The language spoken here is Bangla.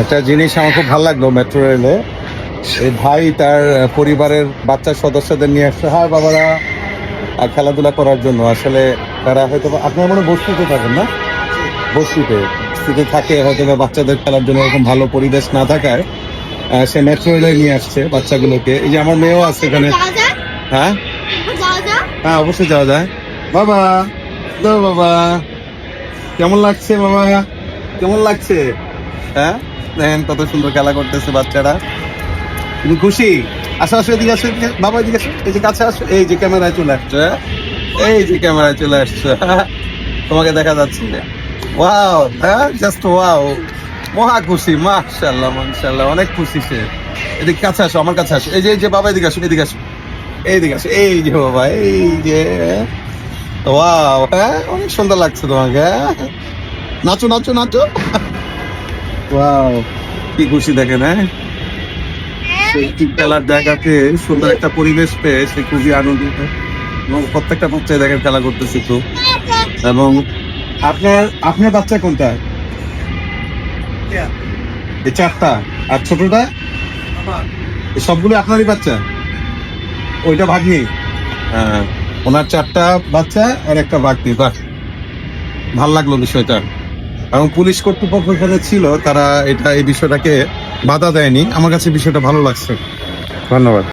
একটা জিনিস আমার খুব ভালো লাগলো মেট্রো রেলে, এই ভাই তার পরিবারের বাচ্চা সদস্যদের নিয়ে আসছে, হ্যাঁ বাবারা, খেলাধুলা করার জন্য। আসলে তারা হয়তো আপনার মনে বস্তিতে থাকেন না, বস্তিতে থাকে হয়তো বা বাচ্চাদের খেলার জন্য এরকম ভালো পরিবেশ না থাকায় সে মেট্রো রেলে নিয়ে আসছে বাচ্চাগুলোকে। এই যে আমার মেয়েও আছে এখানে। হ্যাঁ হ্যাঁ, অবশ্যই যাওয়া যায়। বাবা, দাও বাবা, কেমন লাগছে বাবা, কেমন লাগছে? হ্যাঁ, দেখেন কত সুন্দর খেলা করতেছে বাচ্চারা। তুমি খুশি? আসো আসো, এদিকে আসো, এদিকে বাবা, এদিকে আসো, এই যে কাছে আসো, এই যে ক্যামেরায় চলে আসছো, এই যে ক্যামেরায় চলে আসছো, তোমাকে দেখা যাচ্ছে। ওয়াও, হ্যাঁ, জাস্ট ওয়াও, মহা খুশি, মাশাআল্লাহ মাশাআল্লাহ, অনেক খুশি সে। এদিকে কাছে আসো, আমার কাছে আসো, এই যে বাবা, এদিকে আসো, এদিকে আসো, এইদিকে আসো, এই যে বাবা, এই যে, ওয়াও, হ্যাঁ, অনেক সুন্দর লাগছে তোমাকে, হ্যাঁ? নাচো নাচো নাচো, ওয়াও, কি খুশি দেখেন, হ্যাঁ। সেই খেলার জায়গাতে সুন্দর একটা পরিবেশ পেয়ে সে খুবই আনন্দিত, এবং প্রত্যেকটা বাচ্চায় দেখেন খেলা করতেছে খুব। এবং আপনার বাচ্চা কোনটা? এই চারটা, আর ছোটটা? এই সবগুলো আপনারই বাচ্চা? ওইটা ভাগ্নি? হ্যাঁ, ওনার চারটা বাচ্চা আর একটা ভাগ্নি। বাহ, ভাল লাগলো বিষয়টা। এবং পুলিশ কর্তৃপক্ষ এখানে ছিল, তারা এই বিষয়টাকে বাধা দেয়নি। আমার কাছে বিষয়টা ভালো লাগছে। ধন্যবাদ।